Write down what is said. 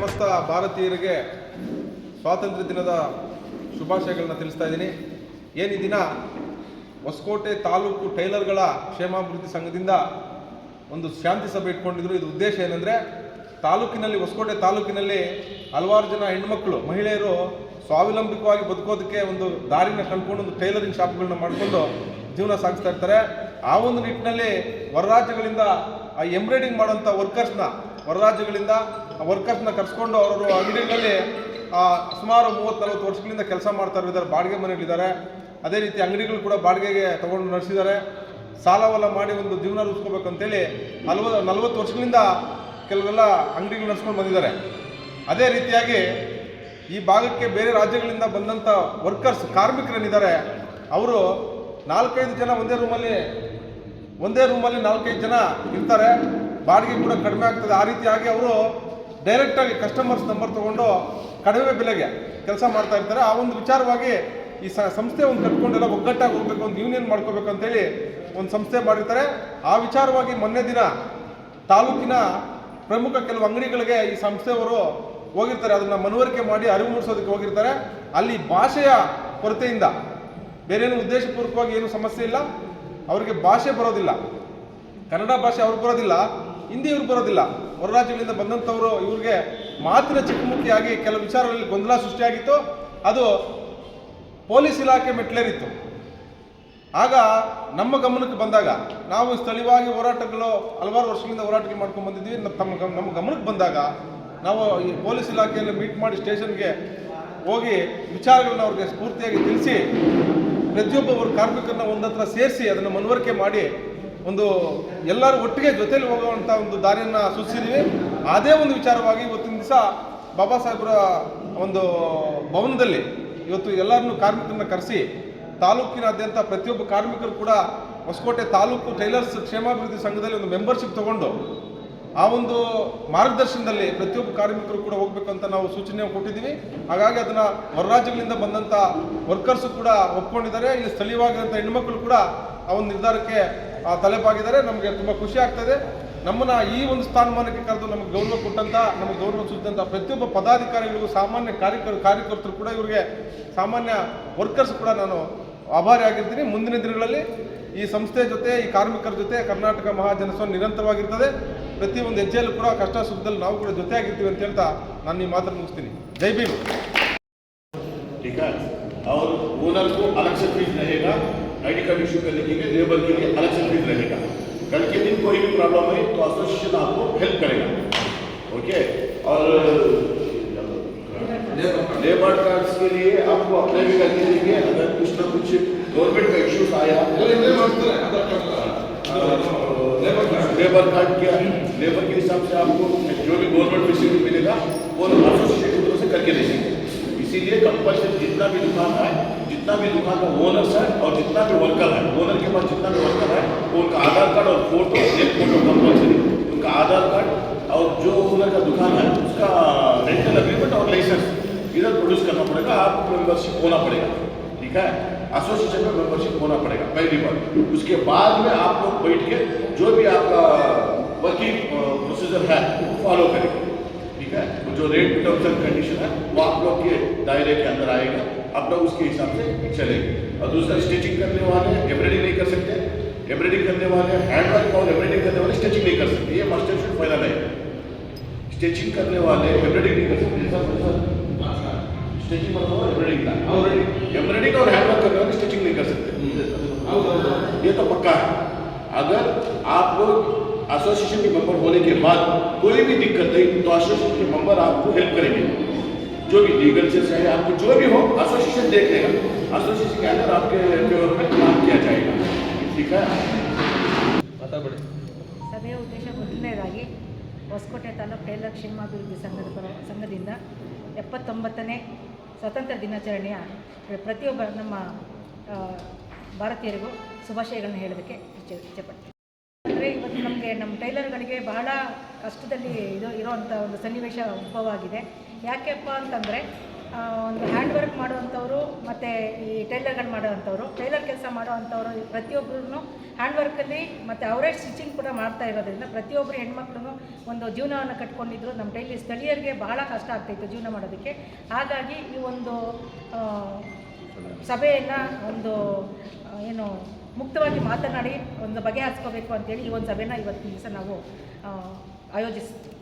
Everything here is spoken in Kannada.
ಸಮಸ್ತ ಭಾರತೀಯರಿಗೆ ಸ್ವಾತಂತ್ರ್ಯ ದಿನದ ಶುಭಾಶಯಗಳನ್ನ ತಿಳಿಸ್ತಾ ಇದ್ದೀನಿ. ಏನು ಈ ದಿನ ಹೊಸಕೋಟೆ ತಾಲೂಕು ಟೈಲರ್ಗಳ ಕ್ಷೇಮಾಭಿವೃದ್ಧಿ ಸಂಘದಿಂದ ಒಂದು ಶಾಂತಿ ಸಭೆ ಇಟ್ಕೊಂಡಿದ್ರು. ಇದು ಉದ್ದೇಶ ಏನಂದರೆ, ತಾಲೂಕಿನಲ್ಲಿ ಹೊಸಕೋಟೆ ತಾಲೂಕಿನಲ್ಲಿ ಹಲವಾರು ಜನ ಹೆಣ್ಮಕ್ಳು ಮಹಿಳೆಯರು ಸ್ವಾವಲಂಬಿಕವಾಗಿ ಬದುಕೋದಕ್ಕೆ ಒಂದು ದಾರಿನ ಕಂಡುಕೊಂಡು ಒಂದು ಟೈಲರಿಂಗ್ ಶಾಪ್ಗಳನ್ನ ಮಾಡಿಕೊಂಡು ಜೀವನ ಸಾಗಿಸ್ತಾ ಇರ್ತಾರೆ. ಆ ಒಂದು ನಿಟ್ಟಿನಲ್ಲಿ ಹೊರ ರಾಜ್ಯಗಳಿಂದ ಆ ಎಂಬ್ರಾಯ್ಡಿಂಗ್ ಮಾಡೋಂಥ ಹೊರ ರಾಜ್ಯಗಳಿಂದ ವರ್ಕರ್ಸ್ನ ಕರೆಸ್ಕೊಂಡು ಅವರು ಅಂಗಡಿಗಳಲ್ಲಿ ಸುಮಾರು 30-40 ವರ್ಷಗಳಿಂದ ಕೆಲಸ ಮಾಡ್ತಾ ಇದ್ದಾರೆ. ಬಾಡಿಗೆ ಮನೆಗಳಿದ್ದಾರೆ. ಅದೇ ರೀತಿ ಅಂಗಡಿಗಳು ಕೂಡ ಬಾಡಿಗೆಗೆ ತಗೊಂಡು ನಡೆಸಿದ್ದಾರೆ. ಸಾಲವೆಲ್ಲ ಮಾಡಿ ಒಂದು ಜೀವನ ರೂಪಿಸ್ಕೋಬೇಕು ಅಂತೇಳಿ 40 ವರ್ಷಗಳಿಂದ ಕೆಲವೆಲ್ಲ ಅಂಗಡಿಗಳು ನಡೆಸ್ಕೊಂಡು ಬಂದಿದ್ದಾರೆ. ಅದೇ ರೀತಿಯಾಗಿ ಈ ಭಾಗಕ್ಕೆ ಬೇರೆ ರಾಜ್ಯಗಳಿಂದ ಬಂದಂಥ ವರ್ಕರ್ಸ್ ಕಾರ್ಮಿಕರೇನಿದ್ದಾರೆ, ಅವರು 4-5 ಜನ ಒಂದೇ ರೂಮಲ್ಲಿ 4-5 ಜನ ಇರ್ತಾರೆ. ಬಾಡಿಗೆ ಕೂಡ ಕಡಿಮೆ ಆಗ್ತದೆ. ಆ ರೀತಿಯಾಗಿ ಅವರು ಡೈರೆಕ್ಟಾಗಿ ಕಸ್ಟಮರ್ಸ್ ನಂಬರ್ ತೊಗೊಂಡು ಕಡಿಮೆ ಬೆಲೆಗೆ ಕೆಲಸ ಮಾಡ್ತಾ ಇರ್ತಾರೆ. ಆ ಒಂದು ವಿಚಾರವಾಗಿ ಈ ಸಂಸ್ಥೆ ಒಂದು ಕಟ್ಕೊಂಡೆಲ್ಲ ಒಗ್ಗಟ್ಟಾಗಿ ಹೋಗ್ಬೇಕು, ಒಂದು ಯೂನಿಯನ್ ಮಾಡ್ಕೋಬೇಕು ಅಂತೇಳಿ ಒಂದು ಸಂಸ್ಥೆ ಮಾಡಿರ್ತಾರೆ. ಆ ವಿಚಾರವಾಗಿ ಮೊನ್ನೆ ದಿನ ತಾಲೂಕಿನ ಪ್ರಮುಖ ಕೆಲವು ಅಂಗಡಿಗಳಿಗೆ ಈ ಸಂಸ್ಥೆಯವರು ಹೋಗಿರ್ತಾರೆ. ಅದನ್ನು ಮನವರಿಕೆ ಮಾಡಿ ಅರಿವು ಮೂಡಿಸೋದಕ್ಕೆ ಹೋಗಿರ್ತಾರೆ. ಅಲ್ಲಿ ಭಾಷೆಯ ಕೊರತೆಯಿಂದ ಬೇರೇನು ಉದ್ದೇಶಪೂರ್ವಕವಾಗಿ ಏನು ಸಮಸ್ಯೆ ಇಲ್ಲ, ಅವರಿಗೆ ಭಾಷೆ ಬರೋದಿಲ್ಲ. ಕನ್ನಡ ಭಾಷೆ ಅವ್ರಿಗೆ ಬರೋದಿಲ್ಲ, ಹಿಂದಿ ಇವ್ರಿಗೆ ಬರೋದಿಲ್ಲ. ಹೊರ ರಾಜ್ಯಗಳಿಂದ ಬಂದಂಥವರು ಇವ್ರಿಗೆ ಮಾತಿನ ಚಿಕ್ಕಮುಖಿಯಾಗಿ ಕೆಲವು ವಿಚಾರಗಳಲ್ಲಿ ಗೊಂದಲ ಸೃಷ್ಟಿಯಾಗಿತ್ತು. ಅದು ಪೊಲೀಸ್ ಇಲಾಖೆ ಮೆಟ್ಲೇರಿತ್ತು. ಆಗ ನಮ್ಮ ಗಮನಕ್ಕೆ ಬಂದಾಗ, ನಾವು ಸ್ಥಳೀಯವಾಗಿ ಹಲವಾರು ವರ್ಷಗಳಿಂದ ಹೋರಾಟಗಳು ಮಾಡ್ಕೊಂಡು ಬಂದಿದ್ವಿ. ನಮ್ಮ ಗಮನಕ್ಕೆ ಬಂದಾಗ ನಾವು ಈ ಪೊಲೀಸ್ ಇಲಾಖೆಯಲ್ಲಿ ಮೀಟ್ ಮಾಡಿ ಸ್ಟೇಷನ್ಗೆ ಹೋಗಿ ವಿಚಾರಗಳನ್ನ ಅವ್ರಿಗೆ ಸ್ಫೂರ್ತಿಯಾಗಿ ತಿಳಿಸಿ ಪ್ರತಿಯೊಬ್ಬರು ಕಾರ್ಮಿಕರನ್ನ ಒಂದತ್ರ ಸೇರಿಸಿ ಅದನ್ನು ಮನವರಿಕೆ ಮಾಡಿ ಒಂದು ಎಲ್ಲರೂ ಒಟ್ಟಿಗೆ ಜೊತೆಯಲ್ಲಿ ಹೋಗುವಂಥ ಒಂದು ದಾರಿಯನ್ನು ಸೂಚಿಸಿದ್ವಿ. ಅದೇ ಒಂದು ವಿಚಾರವಾಗಿ ಇವತ್ತಿನ ದಿವಸ ಬಾಬಾ ಸಾಹೇಬರ ಒಂದು ಭವನದಲ್ಲಿ ಇವತ್ತು ಎಲ್ಲರನ್ನೂ ಕಾರ್ಮಿಕರನ್ನ ಕರೆಸಿ ತಾಲೂಕಿನಾದ್ಯಂತ ಪ್ರತಿಯೊಬ್ಬ ಕಾರ್ಮಿಕರು ಕೂಡ ಹೊಸಕೋಟೆ ತಾಲೂಕು ಟೈಲರ್ಸ್ ಕ್ಷೇಮಾಭಿವೃದ್ಧಿ ಸಂಘದಲ್ಲಿ ಒಂದು ಮೆಂಬರ್ಶಿಪ್ ತಗೊಂಡು ಆ ಒಂದು ಮಾರ್ಗದರ್ಶನದಲ್ಲಿ ಪ್ರತಿಯೊಬ್ಬ ಕಾರ್ಮಿಕರು ಕೂಡ ಹೋಗ್ಬೇಕು ಅಂತ ನಾವು ಸೂಚನೆ ಕೊಟ್ಟಿದ್ದೀವಿ. ಹಾಗಾಗಿ ಅದನ್ನು ಹೊರ ರಾಜ್ಯಗಳಿಂದ ಬಂದಂಥ ವರ್ಕರ್ಸು ಕೂಡ ಒಪ್ಕೊಂಡಿದ್ದಾರೆ. ಇಲ್ಲಿ ಸ್ಥಳೀಯವಾಗಿರುವಂಥ ಹೆಣ್ಮಕ್ಳು ಕೂಡ ಆ ಒಂದು ನಿರ್ಧಾರಕ್ಕೆ ತಲೆಬಾಗಿದ್ದಾರೆ. ನಮಗೆ ತುಂಬ ಖುಷಿ ಆಗ್ತದೆ. ನಮ್ಮನ್ನು ಈ ಒಂದು ಸ್ಥಾನಮಾನಕ್ಕೆ ಕರೆದು ನಮಗೆ ಗೌರವ ಕೊಟ್ಟಂಥ, ನಮಗೆ ಗೌರವ ಸೂಚಿಸಿದಂಥ ಪ್ರತಿಯೊಬ್ಬ ಪದಾಧಿಕಾರಿಗಳಿಗೂ, ಸಾಮಾನ್ಯ ಕಾರ್ಯಕರ್ತರು ಕೂಡ, ಇವರಿಗೆ ಸಾಮಾನ್ಯ ವರ್ಕರ್ಸ್ ಕೂಡ ನಾನು ಆಭಾರಿಯಾಗಿರ್ತೀನಿ. ಮುಂದಿನ ದಿನಗಳಲ್ಲಿ ಈ ಸಂಸ್ಥೆ ಜೊತೆ, ಈ ಕಾರ್ಮಿಕರ ಜೊತೆ ಕರ್ನಾಟಕ ಮಹಾಜನಸಂಘ ನಿರಂತರವಾಗಿರ್ತದೆ. ಪ್ರತಿಯೊಂದು ಹೆಜ್ಜೆಯಲ್ಲೂ ಕೂಡ ಕಷ್ಟ ಸುಖದಲ್ಲಿ ನಾವು ಕೂಡ ಜೊತೆಯಾಗಿರ್ತೀವಿ ಅಂತ ಹೇಳ್ತಾ ನಾನು ಈ ಮಾತನ್ನು ಮುಗಿಸ್ತೀನಿ. ಜೈ ಭೀಮ್. ठीक है, और ओनर को अलग से फीस रहेगा, आईडी कार्ड इशू करने के लिए लेबर के लिए अलग से फीस रहेगा. कल के दिन कोई भी प्रॉब्लम है तो एसोसिएशन आपको हेल्प करेगा. ओके, और लेबर कार्ड्स के लिए आपको अप्लाई भी करके देंगे. अगर कुछ ना कुछ गवर्नमेंट का इश्यूज आया, लेबर कार्ड के लेबर के हिसाब से आपको जो भी गवर्नमेंट फैसिलिटी मिलेगा वो एसोसिएशन की तरफ से करके देंगे. इसीलिए कंपल्सरी जितना भी दुकान का ओनर्स है और जितना भी वर्कर है, ओनर के पास जितना भी वर्कर है, उनका आधार कार्ड और फोटो, एक फोटो कंपल्सरी, उनका आधार कार्ड और जो ओनर का दुकान है उसका रेंटल एग्रीमेंट और लाइसेंस इधर प्रोड्यूस करना पड़ेगा. आपको मेंबरशिप होना पड़ेगा. ठीक है, एसोसिएशन में मेंबरशिप होना पड़ेगा पहली बार. उसके बाद में आप लोग बैठ के जो भी आपका वर्किंग प्रोसीजर है वो फॉलो करेंगे. ठीक है, जो रेट टर्म्स एंड कंडीशन है वो आप लोग के दायरे के अंदर आएगा. आप लोग उसके हिसाब से चलेंगे. और दूसरा, स्टिचिंग करने वाले एम्ब्रॉयडरी नहीं कर सकते. एम्ब्रॉयडरी करने वाले हैंडवर्क और एम्ब्रॉयडरी करने वाले स्टिचिंग नहीं कर सकते. ये मास्टर शुड फाइनल है. स्टिचिंग करने वाले एम्ब्रॉयडरी नहीं कर सकते. स्टिचिंग मतलब एम्ब्रॉयडरी और हैंडवर्क करने वाले स्टिचिंग नहीं कर सकते. ये तो पक्का है. अगर आप लोग एसोसिएशन के मेंबर होने के बाद कोई भी दिक्कत है तो एसोसिएशन के मेंबर आपको हेल्प करेंगे. जो भी लीगल से चाहे आपको जो भी हो, एसोसिएशन देख लेगा. एसोसिएशन के अंदर आपके फेवर में काम किया जाएगा. ठीक है, ಸಭೆಯ ಉದ್ದೇಶ ಮೊದಲನೇದಾಗಿ ಹೊಸಕೋಟೆ ತಾಲೂಕು ಟೈಲರ್ ಕ್ಷೇಮಾಭಿವೃದ್ಧಿ ಸಂಘದಿಂದ 79ನೇ ಸ್ವಾತಂತ್ರ್ಯ ದಿನಾಚರಣೆಯ ಪ್ರತಿಯೊಬ್ಬ ನಮ್ಮ ಭಾರತೀಯರಿಗೂ ಶುಭಾಶಯಗಳನ್ನು ಹೇಳೋದಕ್ಕೆ ಇಚ್ಛೆಪಡ್ತೀನಿ. ಅಂದರೆ ಇವತ್ತು ನಮ್ಮ ಟೈಲರ್ಗಳಿಗೆ ಬಹಳ ಕಷ್ಟದಲ್ಲಿ ಇರೋವಂಥ ಒಂದು ಸನ್ನಿವೇಶ ಉದ್ಭವ ಆಗಿದೆ. ಯಾಕೆಪ್ಪ ಅಂತಂದರೆ ಒಂದು ಹ್ಯಾಂಡ್ ವರ್ಕ್ ಮಾಡುವಂಥವ್ರು ಮತ್ತು ಈ ಟೈಲರ್ಗಳು ಮಾಡೋವಂಥವ್ರು, ಟೈಲರ್ ಕೆಲಸ ಮಾಡೋವಂಥವ್ರು ಪ್ರತಿಯೊಬ್ಬರೂ ಹ್ಯಾಂಡ್ ವರ್ಕಲ್ಲಿ ಮತ್ತು ಅವರೇ ಸ್ಟಿಚಿಂಗ್ ಕೂಡ ಮಾಡ್ತಾ ಇರೋದ್ರಿಂದ ಪ್ರತಿಯೊಬ್ಬರು ಹೆಣ್ಮಕ್ಳು ಒಂದು ಜೀವನವನ್ನು ಕಟ್ಕೊಂಡಿದ್ರು. ನಮ್ಮ ಸ್ಥಳೀಯರಿಗೆ ಬಹಳ ಕಷ್ಟ ಆಗ್ತಾಯಿತ್ತು ಜೀವನ ಮಾಡೋದಕ್ಕೆ. ಹಾಗಾಗಿ ಈ ಒಂದು ಸಭೆಯನ್ನು ಒಂದು ಏನು ಮುಕ್ತವಾಗಿ ಮಾತನಾಡಿ ಒಂದು ಬಗೆಹರಿಸ್ಕೋಬೇಕು ಅಂತೇಳಿ ಈ ಒಂದು ಸಭೆನ ಇವತ್ತಿನ ದಿವಸ ನಾವು ಆಯೋಜಿಸ್ತೀವಿ.